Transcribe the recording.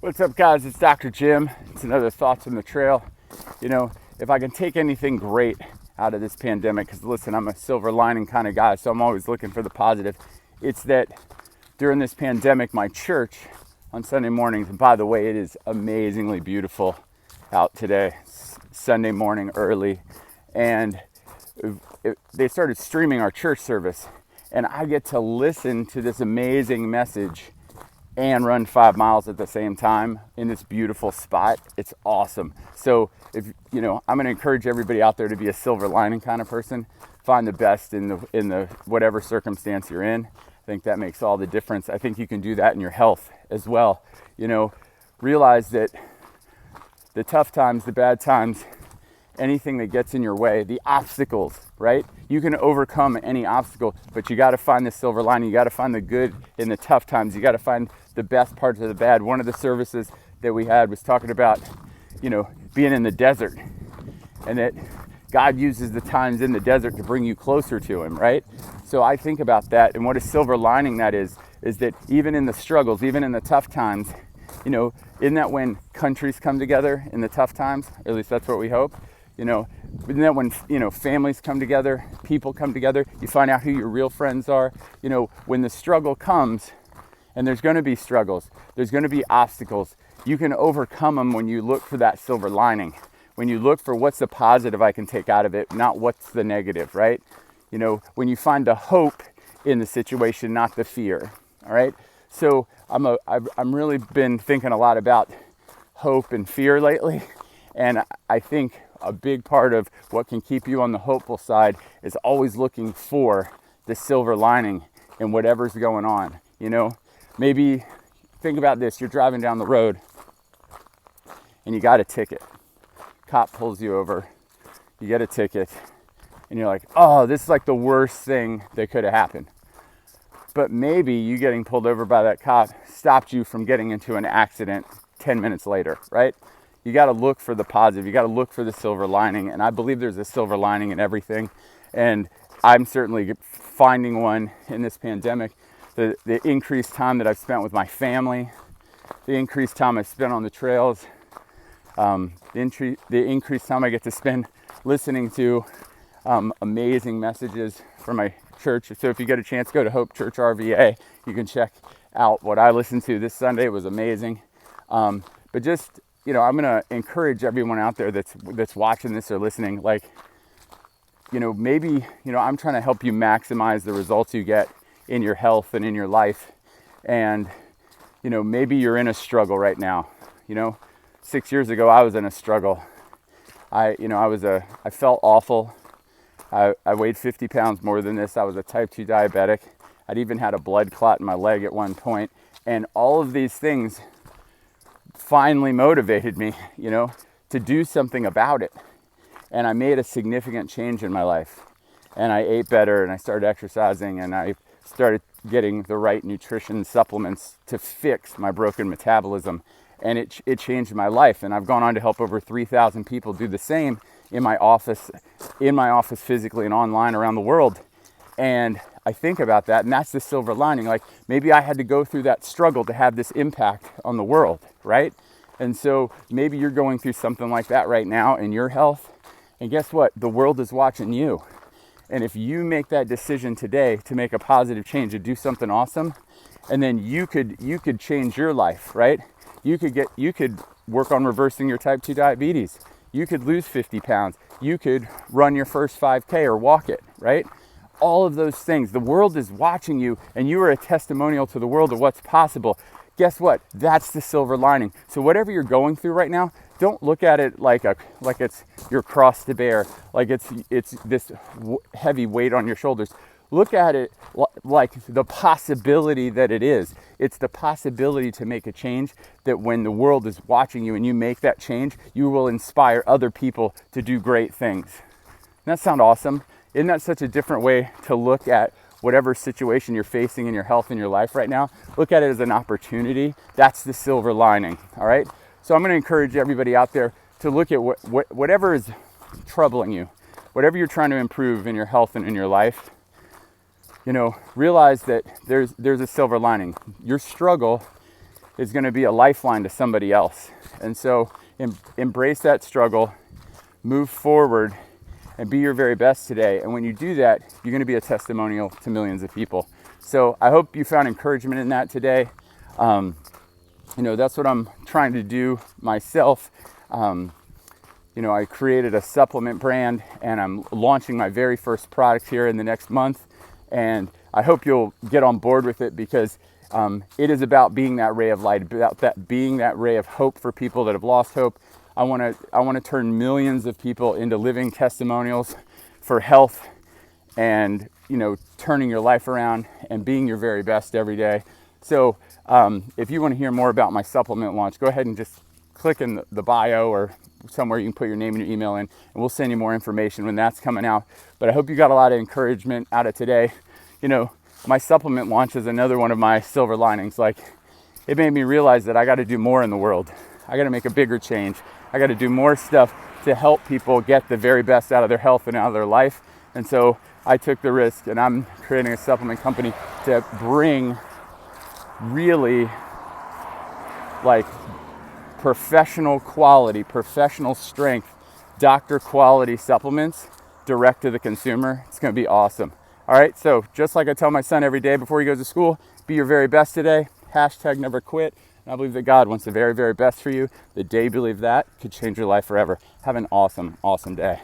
What's up, guys? It's Dr. Jim. It's another Thoughts on the Trail. If I can take anything great out of this pandemic, because listen, I'm a silver lining kind of guy, so I'm always looking for the positive. It's that during this pandemic, my church on Sunday mornings, and by the way, it is amazingly beautiful out today, Sunday morning early, and they started streaming our church service, and I get to listen to this amazing message and run 5 miles at the same time in this beautiful spot. It's awesome. So I'm going to encourage everybody out there to be a silver lining kind of person. Find the best in the whatever circumstance you're in. I think that makes all the difference. I think you can do that in your health as well. Realize that the tough times, the bad times, anything that gets in your way, the obstacles, right? You can overcome any obstacle, but you got to find the silver lining. You got to find the good in the tough times. You got to find the best parts of the bad. One of the services that we had was talking about, being in the desert, and that God uses the times in the desert to bring you closer to Him, right? So I think about that, and what a silver lining that is that even in the struggles, even in the tough times, isn't that when countries come together in the tough times? Or at least that's what we hope. Isn't that when, families come together, people come together, you find out who your real friends are. When the struggle comes, and there's going to be struggles, there's going to be obstacles, you can overcome them when you look for that silver lining, when you look for what's the positive I can take out of it, not what's the negative, right? When you find the hope in the situation, not the fear, all right? So I'm really been thinking a lot about hope and fear lately, and I think a big part of what can keep you on the hopeful side is always looking for the silver lining in whatever's going on. Maybe think about this. You're driving down the road and you got a ticket. Cop pulls you over, you get a ticket, and you're like, oh, this is like the worst thing that could have happened. But maybe you getting pulled over by that cop stopped you from getting into an accident 10 minutes later, right? You got to look for the positive. You got to look for the silver lining. And I believe there's a silver lining in everything. And I'm certainly finding one in this pandemic. The increased time that I've spent with my family, the increased time I spent on the trails, the increased time I get to spend listening to amazing messages from my church. So if you get a chance, go to Hope Church RVA. You can check out what I listened to this Sunday. It was amazing. But just, I'm going to encourage everyone out there that's watching this or listening, maybe, I'm trying to help you maximize the results you get in your health and in your life. And, maybe you're in a struggle right now. 6 years ago, I was in a struggle. I felt awful. I weighed 50 pounds more than this. I was a type 2 diabetic. I'd even had a blood clot in my leg at one point. And all of these things finally motivated me, to do something about it. And I made a significant change in my life. And I ate better, and I started exercising, and I started getting the right nutrition supplements to fix my broken metabolism. And it changed my life. And I've gone on to help over 3,000 people do the same in my office physically and online around the world. And I think about that, and that's the silver lining. Like, maybe I had to go through that struggle to have this impact on the world, right? And so maybe you're going through something like that right now in your health. And guess what? The world is watching you. And if you make that decision today to make a positive change, to do something awesome, and then you could change your life, right? You could work on reversing your type 2 diabetes. You could lose 50 pounds. You could run your first 5K or walk it, right? All of those things. The world is watching you, and you are a testimonial to the world of what's possible. Guess what? That's the silver lining. So whatever you're going through right now, don't look at it like it's your cross to bear, like it's this heavy weight on your shoulders. Look at it like the possibility that it is. It's the possibility to make a change, that when the world is watching you and you make that change, you will inspire other people to do great things. Doesn't that sound awesome? Isn't that such a different way to look at whatever situation you're facing in your health and your life right now? Look at it as an opportunity. That's the silver lining, all right? So I'm going to encourage everybody out there to look at whatever is troubling you, whatever you're trying to improve in your health and in your life. Realize that there's a silver lining. Your struggle is going to be a lifeline to somebody else. And so embrace that struggle, move forward, and be your very best today. And when you do that, you're going to be a testimonial to millions of people. So I hope you found encouragement in that today. That's what I'm trying to do myself. I created a supplement brand, and I'm launching my very first product here in the next month. And I hope you'll get on board with it, because it is about being that ray of light, being that ray of hope for people that have lost hope. I want to turn millions of people into living testimonials for health, and turning your life around and being your very best every day. So if you want to hear more about my supplement launch, go ahead and just click in the bio or somewhere you can put your name and your email in, and we'll send you more information when that's coming out. But I hope you got a lot of encouragement out of today. My supplement launch is another one of my silver linings. Like, it made me realize that I got to do more in the world. I got to make a bigger change. I got to do more stuff to help people get the very best out of their health and out of their life. And so I took the risk, and I'm creating a supplement company to bring really like professional quality, professional strength, doctor quality supplements direct to the consumer. It's going to be awesome. All right, so just like I tell my son every day before he goes to school, be your very best today. #never quit. And I believe that God wants the very, very best for you. The day you believe that could change your life forever. Have an awesome, awesome day.